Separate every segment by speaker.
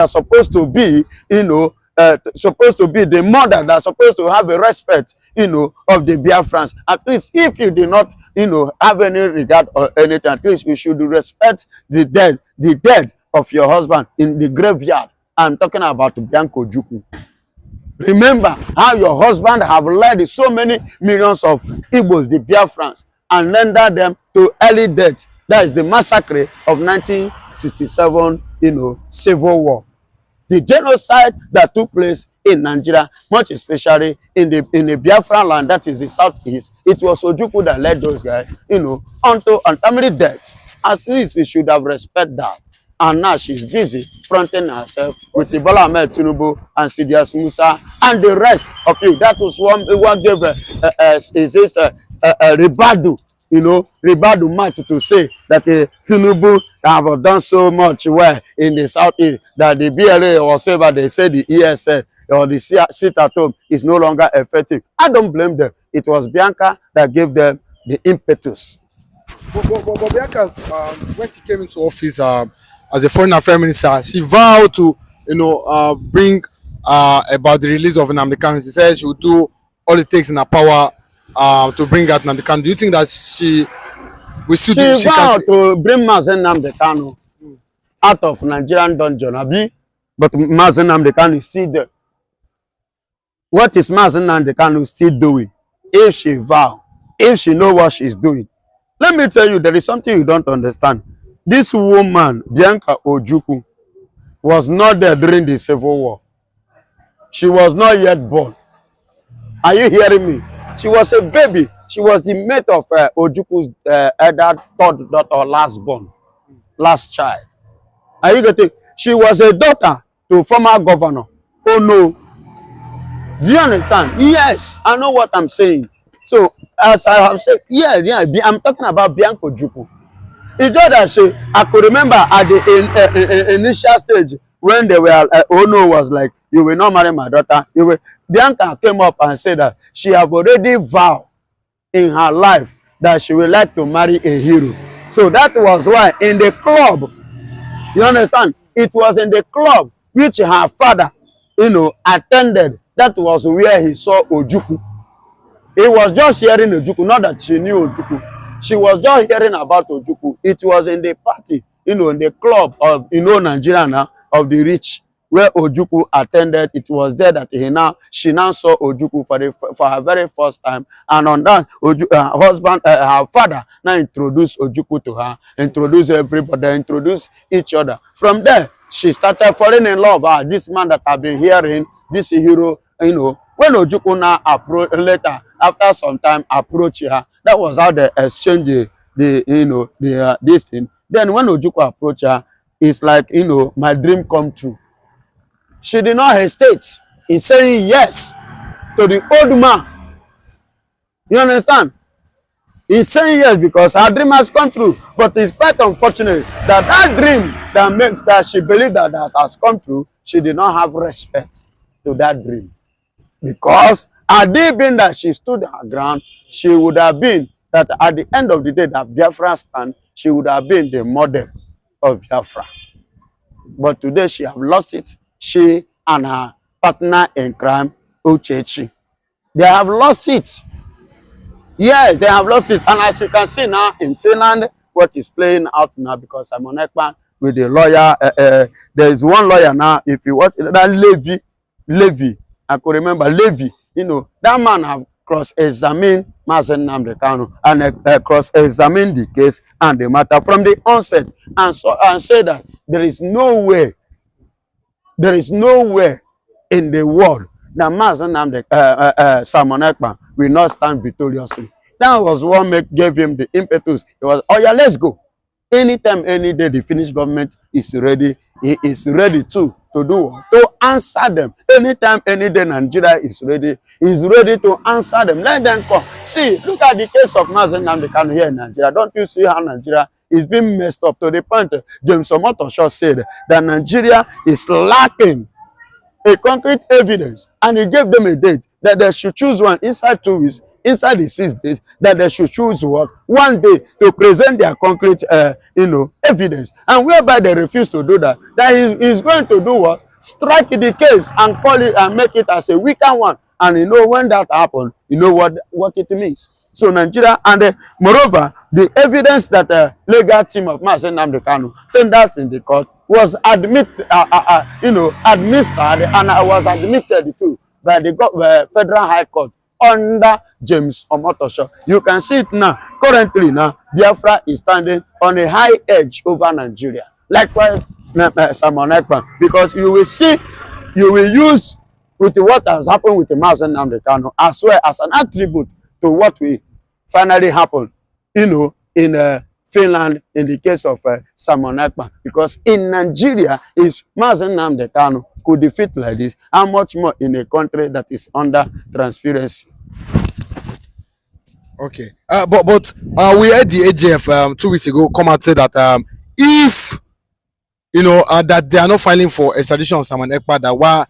Speaker 1: are supposed to be, supposed to be the mother that's supposed to have a respect, of the Biafrans. At least if you do not, have any regard or anything, at least you should respect the dead of your husband in the graveyard. I'm talking about Bianca Ojukwu. Remember how your husband have led so many millions of Igbos, the Biafrans, and rendered them to early death. That is the massacre of 1967, civil war. The genocide that took place in Nigeria, much especially in the Biafran land, that is the southeast, it was Ojukwu that led those guys, unto untimely death. At least we should have respect that. And now she's busy fronting herself with Bola Ahmed Tinubu and Sidious Musa and the rest of you. That was one gave Ribadu match to say that Tinubu have done so much well in the southeast that the BLA or whatever they say the ESL or the sit at home is no longer effective. I don't blame them. It was Bianca that gave them the impetus.
Speaker 2: But Bianca, when she came into office as a foreign affairs minister, she vowed to, bring about the release of Nnamdi Kanu. She said she would do all it takes in her power to bring out Nnamdi Kanu. Do you think that she
Speaker 1: vowed to bring Nnamdi Kanu out of Nigerian dungeon, Abi? But Nnamdi Kanu is still there. What is Nnamdi Kanu still doing? If she vow, if she know what she's doing. Let me tell you, there is something you don't understand. This woman, Bianca Ojukwu, was not there during the Civil War. She was not yet born. Are you hearing me? She was a baby. She was the mate of Ojukwu's third daughter or last child. Are you getting? She was a daughter to former governor. Oh no. Do you understand? Yes, I know what I'm saying. So, as I have said, I'm talking about Bianca Ojukwu. It's just that I could remember at the initial stage when they were, Ono was like, you will not marry my daughter. Bianca came up and said that she have already vowed in her life that she would like to marry a hero. So that was why in the club, you understand, it was in the club which her father, attended. That was where he saw Ojukwu. He was just hearing Ojukwu, not that she knew Ojukwu. She was just hearing about Ojukwu. It was in the party, in the club of, Nigeria now, of the rich, where Ojukwu attended. It was there that she now saw Ojukwu for her very first time. And on that, her father now introduced Ojukwu to her, introduced everybody, introduced each other. From there, she started falling in love. This man that I've been hearing, this hero, when Ojukwu now approached later, after some time, approached her. That was how they exchanged this thing. Then when Ojukwu approached her, it's like, my dream come true. She did not hesitate in saying yes to the old man. You understand? In saying yes because her dream has come true. But it's quite unfortunate that that dream that makes that she believed that has come true, she did not have respect to that dream. Because had it been that she stood her ground, she would have been that at the end of the day that Biafra stand, she would have been the model of Biafra. But today she have lost it. She and her partner in crime, Uchechi. They have lost it. Yes, they have lost it. And as you can see now in Finland, what is playing out now, because I'm on Ekpa with the lawyer. There is one lawyer now, if you watch that Levy, I could remember Levy, that man have cross-examined Nnamdi Kanu and cross-examined the case and the matter from the onset and say that there is no way in the world that Nnamdi Simon Ekpa will not stand victoriously. That was what gave him the impetus. It was, oh yeah, let's go. Anytime, any day, the Finnish government is ready. He is ready to do, to answer them. Anytime, any day, Nigeria is ready. He's ready to answer them. Let them come. See, look at the case of Nnamdi Kanu here in Nigeria. Don't you see how Nigeria is being messed up to the point James Omotosho said that Nigeria is lacking a concrete evidence, and he gave them a date that they should choose one inside 2 weeks. inside the 6 days, that they should choose what 1 day to present their concrete, evidence, and whereby they refuse to do that, that is going to do what? Strike the case and call it and make it as a weaker one. And you know when that happens, you know what it means. So Nigeria, and moreover, the evidence that the legal team of Nnamdi Kanu tendered in the court was administered and was admitted to by the Federal High Court under James Omotosho. You can see it now. Currently now, Biafra is standing on a high edge over Nigeria. Likewise, Simon Ekpa, because you will use with what has happened with the Nnamdi Kanu as well as an attribute to what will finally happen, in Finland in the case of Simon Ekpa. Because in Nigeria, if Nnamdi Kanu could defeat like this, how much more in a country that is under transparency?
Speaker 2: Okay, but we had the AGF 2 weeks ago come out and say that if that they are not filing for extradition of Simon Ekpa, that why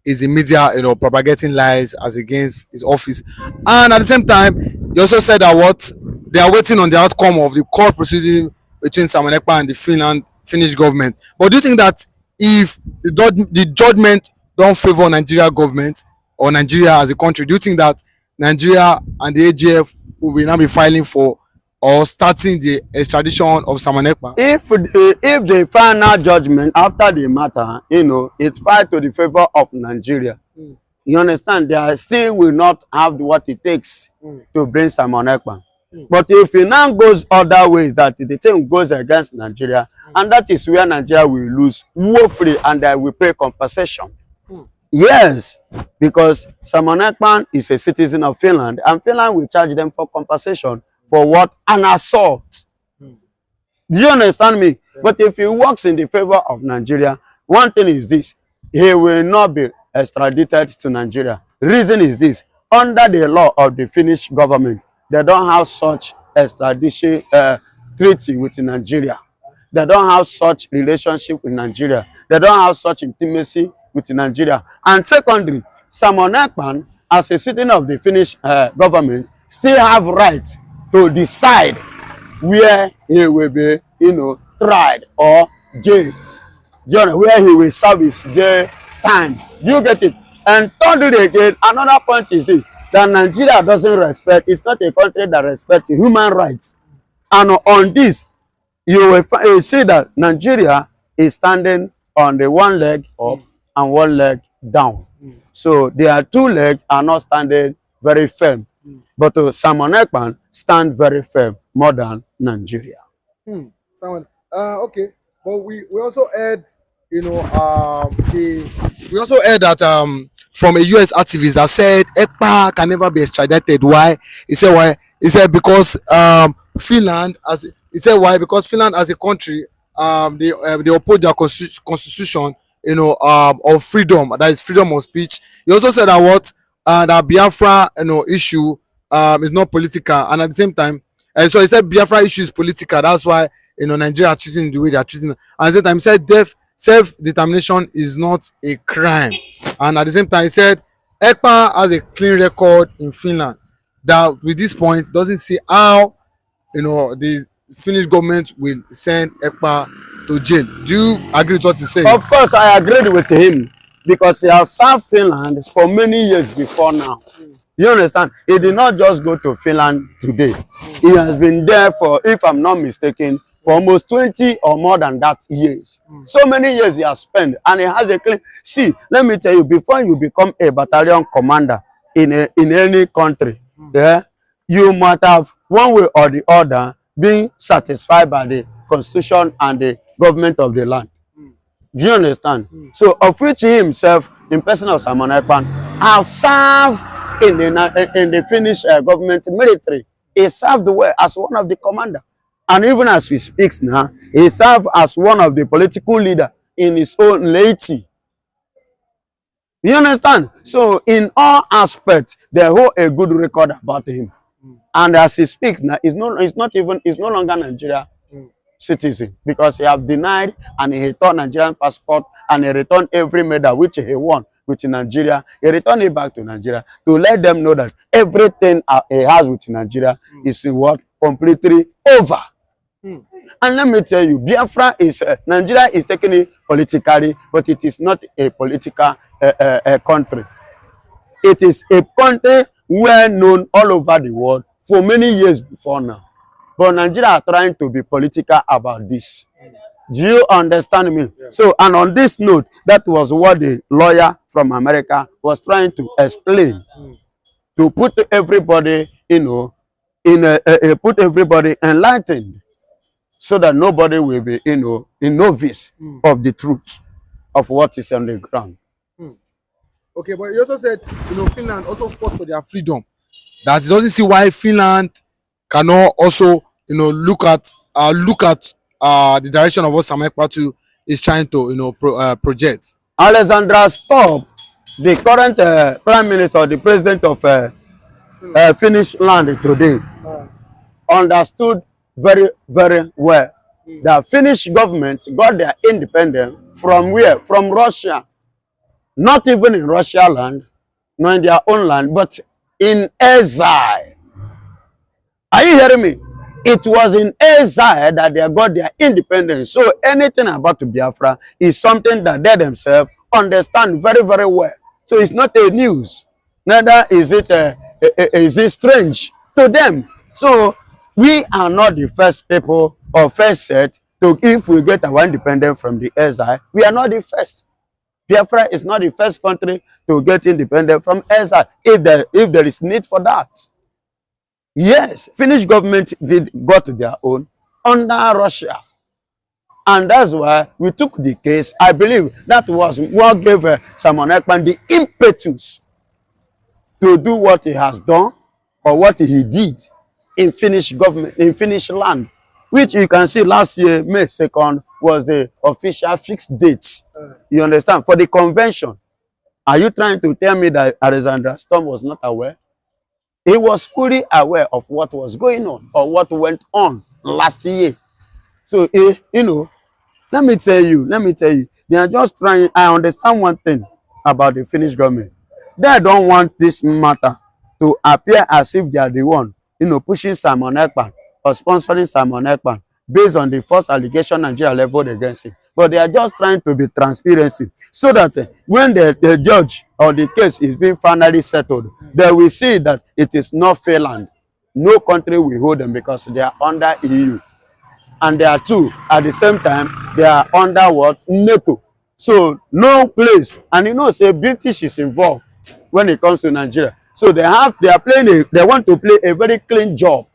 Speaker 2: is the media propagating lies as against his office, and at the same time you also said that what they are waiting on the outcome of the court proceeding between Simon Ekpa and the Finnish government. But do you think that if the judgment don't favor Nigeria government or Nigeria as a country, do you think that Nigeria and the AGF will now be filing for or starting the extradition of Simon Ekpa?
Speaker 1: If the final judgment after the matter, it's filed to the favor of Nigeria, you understand, they still will not have what it takes to bring Simon Ekpa. But if it now goes other ways, that the thing goes against Nigeria, and that is where Nigeria will lose woefully, and they will pay compensation. Yes, because Simon Ekpa is a citizen of Finland, and Finland will charge them for compensation for what? An assault. Do you understand me? Yeah. But if he works in the favor of Nigeria, one thing is this: he will not be extradited to Nigeria. Reason is this: under the law of the Finnish government, they don't have such extradition treaty with Nigeria. They don't have such relationship with Nigeria. They don't have such intimacy with Nigeria. And secondly, Simon Ekpa, as a citizen of the Finnish government, still have rights to decide where he will be, tried or jailed, where he will serve his jail time. You get it? And thirdly again, another point is this: that Nigeria doesn't respect, it's not a country that respects human rights. And on this, you will see that Nigeria is standing on the one leg up and one leg down. So their 2 legs are not standing very firm. But Simon Ekpa stand very firm more than Nigeria.
Speaker 2: Simon, okay. But we also heard, we also heard that from a US activist that said Ekpa can never be extradited. Why? He said why? He said because Finland as a country they oppose their constitution, of freedom, that is freedom of speech. He also said that what that Biafra issue is not political, and at the same time, so he said Biafra issue is political. That's why Nigeria are choosing the way they are choosing. And at the same time, he said self-determination is not a crime. And at the same time, he said Ekpa has a clean record in Finland. That with this point doesn't see how the Finnish government will send Ekpa to jail. Do you agree with what he said?
Speaker 1: Of course, I agreed with him, because he has served Finland for many years before now. You understand? He did not just go to Finland today. He has been there for, if I'm not mistaken, for almost 20 or more than that years. So many years he has spent, and he has a clean. See, let me tell you, before you become a battalion commander in any country, you might have, one way or the other, been satisfied by the constitution and the government of the land. Do you understand? So, of which he himself, in person of Simon Ekpa, have served in the Finnish government military. He served well as one of the commander, and even as we speak now, he served as one of the political leader in his own laity. You understand? So, in all aspects, they hold a good record about him. And as he speaks now, he's no longer Nigeria citizen, because he have denied and he thought Nigerian passport and he returned every medal which he won with Nigeria. He returned it back to Nigeria to let them know that everything he has with Nigeria is what completely over. And let me tell you, Biafra is Nigeria is taking it politically, but it is not a political country. It is a country well known all over the world for many years before now. But Nigeria are trying to be political about this. Do you understand me? Yeah. So, and on this note, that was what the lawyer from America was trying to explain. To put everybody, you know, put everybody enlightened, so that nobody will be, you know, a novice of the truth of what is on the ground.
Speaker 2: Okay, but you also said, you know, Finland also fought for their freedom. That it doesn't see why Finland cannot also, you know, look at the direction of what Sam Ekpa is trying to, you know, project.
Speaker 1: Alexandra Stubb, the current prime minister, the president of Finnish land today, understood very, very well the Finnish government got their independence from where? From Russia. Not even in Russia land, not in their own land, but in exile. Are you hearing me? It was in exile that they got their independence. So anything about Biafra is something that they themselves understand very, very well. So it's not a news. Neither is it strange to them. So we are not the first people or first set to, if we get our independence from the exile, we are not the first. Biafra is not the first country to get independent from exile if there is need for that. Yes, Finnish government did got their own under Russia. And that's why we took the case. I believe that was what gave Simon Ekpa the impetus to do what he has done or what he did in Finnish government, in Finnish land, which you can see last year, May 2nd, was the official fixed date. You understand? For the convention. Are you trying to tell me that Alexandra Stubb was not aware? He was fully aware of what was going on or what went on last year. So, you know, let me tell you, they are just trying. I understand one thing about the Finnish government. They don't want this matter to appear as if they are the one, you know, pushing Simon Ekpa or sponsoring Simon Ekpa based on the first allegation Nigeria leveled against him. But they are just trying to be transparency so that when the judge or the case is being finally settled, they will see that it is not Finland. No country will hold them because they are under EU. And they are two. At the same time, they are under what? NATO. So no place. And you know, say British is involved when it comes to Nigeria. So they want to play a very clean job.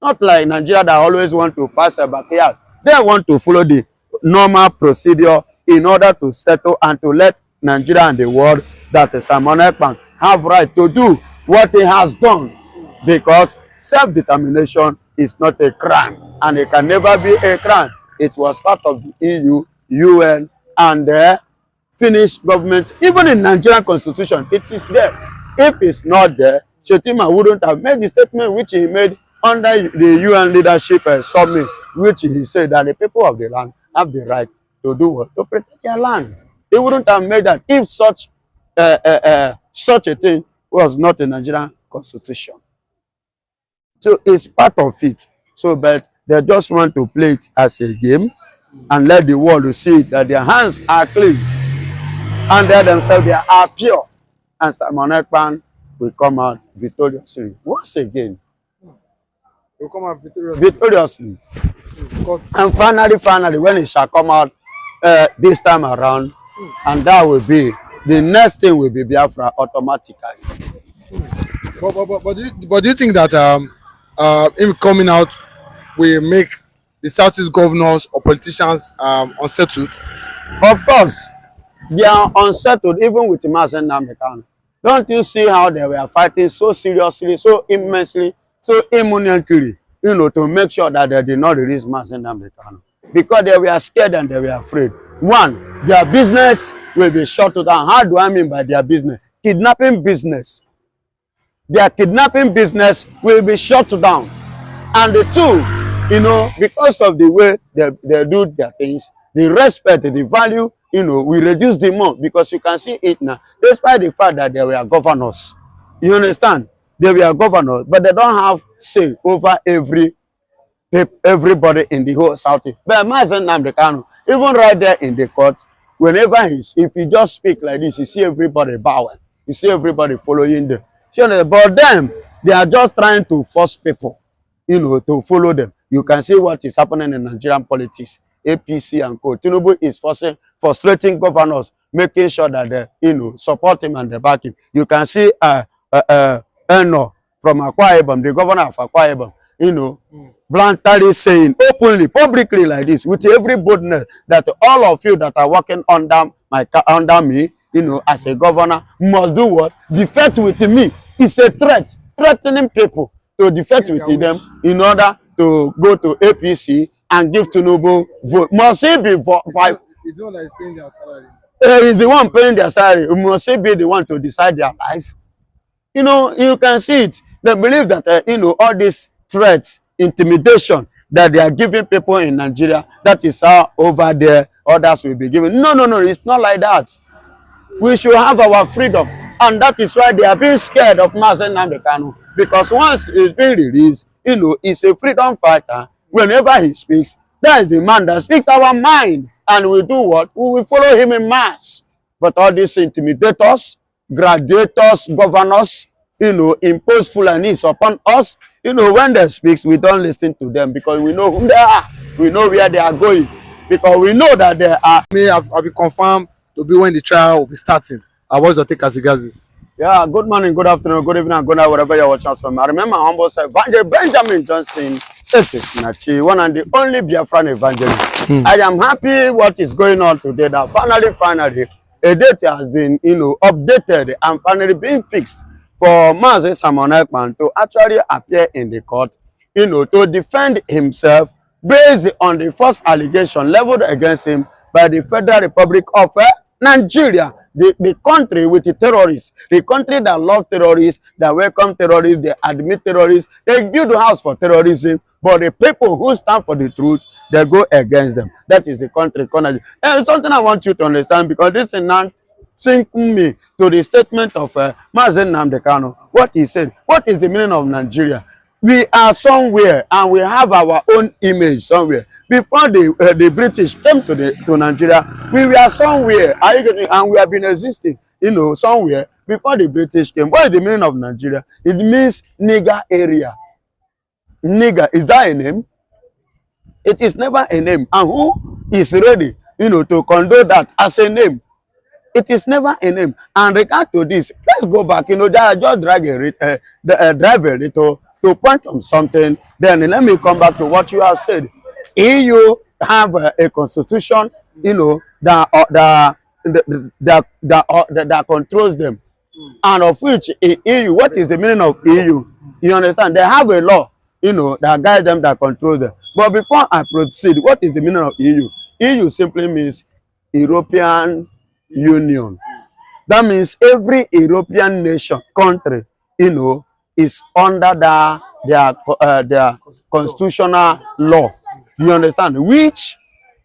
Speaker 1: Not like Nigeria that always want to pass a backyard. They want to follow the normal procedure in order to settle and to let Nigeria and the world that Simon Ekpa have right to do what he has done. Because self-determination is not a crime and it can never be a crime. It was part of the EU, UN, and the Finnish government. Even in Nigerian constitution, it is there. If it's not there, Shetima wouldn't have made the statement which he made under the UN leadership summit, which he said that the people of the land have the right to do what? To protect their land. He wouldn't have made that if such a thing was not in Nigerian constitution. So it's part of it. So, but they just want to play it as a game and let the world see that their hands are clean and they themselves they are pure. And Simon Ekpa will come out victoriously once again.
Speaker 2: Will come out
Speaker 1: Victoriously. And finally, when it shall come out this time around, and that will be the next thing will be Biafra automatically.
Speaker 2: But do you think that him coming out will make the Southeast governors or politicians unsettled?
Speaker 1: Of course, they are unsettled even with Nnamdi Kanu. Don't you see how they were fighting so seriously, so immensely, so imminently, you know, to make sure that they did not release Nnamdi Kanu? Because they were scared and they were afraid. One, their business will be shut down. How do I mean by their business? Kidnapping business. Their kidnapping business will be shut down. And the two, you know, because of the way they do their things, the respect, the value we reduce the more because you can see it now. Despite the fact that they were governors, you understand? They were governors, but they don't have say over everybody in the whole Southeast. But Mazen Nnamdi Kanu, even right there in the court, whenever if you just speak like this, you see everybody bowing. You see everybody following them. But them, they are just trying to force people, to follow them. You can see what is happening in Nigerian politics. APC and co. Tinubu is frustrating governors, making sure that they, support him and they back him. You can see Eno from Akwa Ibom, the governor of Akwa Ibom, bluntly saying openly, publicly like this, with every boldness, that all of you that are working under me, as a governor, must do what? Defect with me. It's a threat, threatening people to defect with them in order to go to APC and give Tinubu vote. Must he be five?
Speaker 2: He's the one that is paying their salary.
Speaker 1: He's the one paying their salary. Must he be the one to decide their life? You can see it. They believe that, all these threats, intimidation that they are giving people in Nigeria, that is how over there others will be given. No, it's not like that. We should have our freedom. And that is why they are being scared of Mazen Nnamdi Kanu. Because once he's been released, he's a freedom fighter. Whenever he speaks, that is the man that speaks our mind. And we do what? We will follow him in mass. But all these intimidators, graduators, governors, impose fullanis upon us. When they speak, we don't listen to them because we know who they are. We know where they are going. Because we know that they are.
Speaker 2: I've been confirmed to be when the trial will be starting. What's your take as regards this?
Speaker 1: Yeah, good morning, good afternoon, good evening, and good night, wherever you're watching us from. I remember my humble self, Benjamin Johnson. This is Nachi, one and the only Biafran evangelist. I am happy what is going on today. That finally, a date has been, updated and finally being fixed for Mazen Simon Ekpa to actually appear in the court, to defend himself based on the first allegation leveled against him by the Federal Republic of Nigeria. The country with the terrorists, the country that love terrorists, that welcome terrorists, they admit terrorists, they build a house for terrorism, but the people who stand for the truth, they go against them. That is the country. And something I want you to understand, because this is not syncing me to the statement of Mazen Nnamdi Kanu. What he said, what is the meaning of Nigeria? We are somewhere and we have our own image somewhere. Before the British came to Nigeria, we were somewhere, and we have been existing, somewhere before the British came. What is the meaning of Nigeria? It means nigger area. Nigger, is that a name? It is never a name. And who is ready, to condone that as a name? It is never a name. And regard to this, let's go back, just drive a little to point on something, then let me come back to what you have said. EU have a constitution, that controls them, and of which EU. What is the meaning of EU? You understand? They have a law, that guides them, that controls them. But before I proceed, what is the meaning of EU? EU simply means European Union. That means every European nation, country, is under their constitutional law. You understand? Which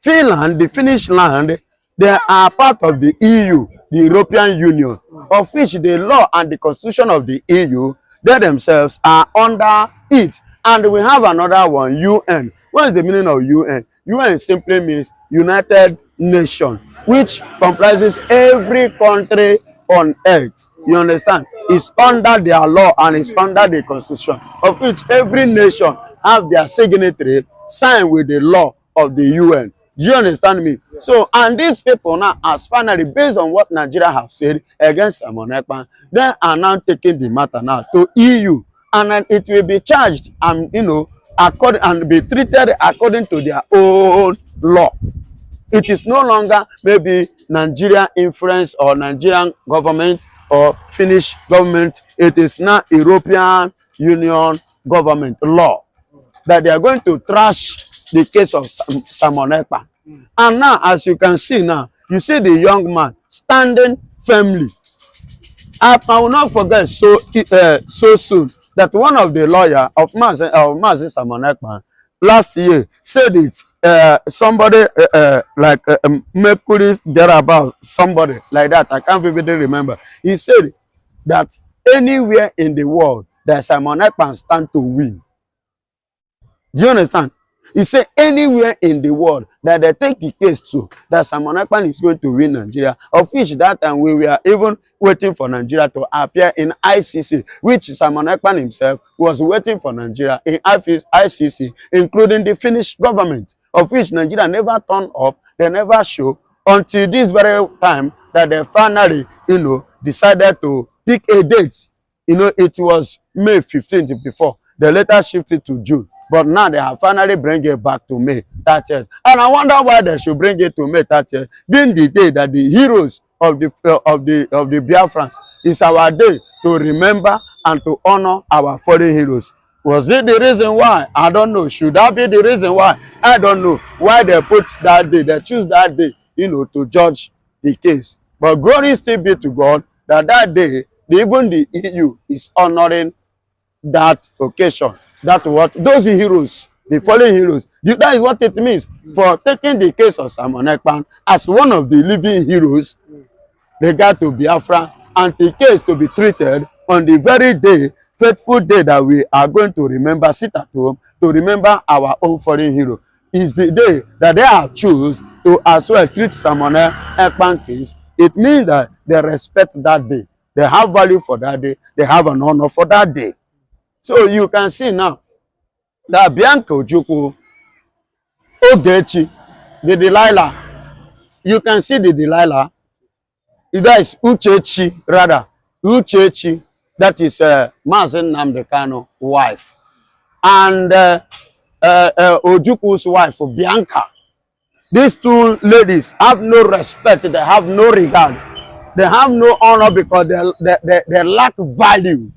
Speaker 1: Finland, the Finnish land, they are part of the EU, the European Union, of which the law and the constitution of the EU, they themselves are under it. And we have another one, UN. What is the meaning of UN? UN simply means United Nations, which comprises every country on earth. You understand? It's under their law and it's under the constitution, of which every nation have their signatory signed with the law of the UN. Do you understand me? Yeah. So, and these people now, as finally, based on what Nigeria have said against Simon Ekpa, they are now taking the matter now to EU, and then it will be charged and and be treated according to their own law. It is no longer maybe Nigerian influence or Nigerian government or Finnish government. It is now European Union government law that they are going to trash the case of Simon Ekpa. And now, as you can see now, you see the young man standing firmly. I will not forget so soon that one of the lawyers of Mazen Simon Ekpa last year said it. Somebody like Mercury thereabout, somebody like that. I can't vividly remember. He said that anywhere in the world that Simon Ekpa stand to win. Do you understand? He said anywhere in the world that they take the case to, that Simon Ekpa is going to win Nigeria, of which that time we were even waiting for Nigeria to appear in ICC, which Simon Ekpa himself was waiting for Nigeria in ICC, including the Finnish government, of which Nigeria never turned up, they never show, until this very time that they finally, decided to pick a date. It was May 15th before. They later shifted to June. But now they have finally bring it back to May 30th. And I wonder why they should bring it to May 30th, being the day that the heroes of the Biafrans, is our day to remember and to honor our fallen heroes. Was it the reason why? I don't know. Should that be the reason why? I don't know why they put that day, they choose that day, to judge the case. But glory still be to God that that day, even the EU is honoring that occasion. That's what those heroes, the fallen heroes, that is what it means for taking the case of Simon Ekpa as one of the living heroes regard to Biafra, and the case to be treated on the very day, faithful day, that we are going to remember, sit at home to remember our own fallen hero. Is the day that they have chosen to as well treat Simon Ekpa case. It means that they respect that day, they have value for that day, they have an honor for that day. So you can see now that Bianca Ojukwu, Ogechi, the Delilah, you can see the Delilah, that is Uchechi, rather, Uchechi, that is Nnamdi Kanu wife, and Ojukwu's wife, Bianca. These two ladies have no respect, they have no regard, they have no honor, because they lack value.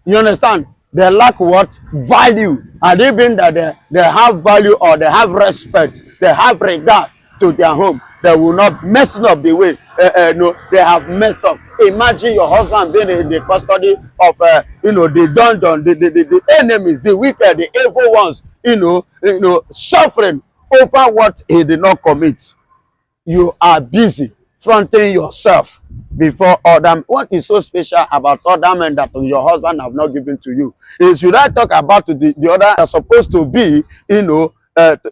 Speaker 1: You understand? They lack what? Value. And even that they have value, or they have respect, they have regard to their home, they will not mess up the way no, they have messed up. Imagine your husband being in the custody of the dungeon, the enemies, the wicked, the evil ones, suffering over what he did not commit. You are busy fronting yourself before other. What is so special about other men that your husband have not given to you? Is, should I talk about the other are supposed to be,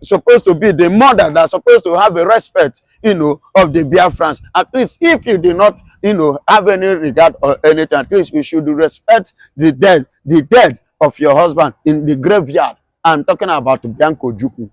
Speaker 1: supposed to be the mother that's supposed to have a respect, of the Biafrans. At least if you do not, have any regard or anything, at least you should respect the dead of your husband in the graveyard. I'm talking about Bianca Ojukwu.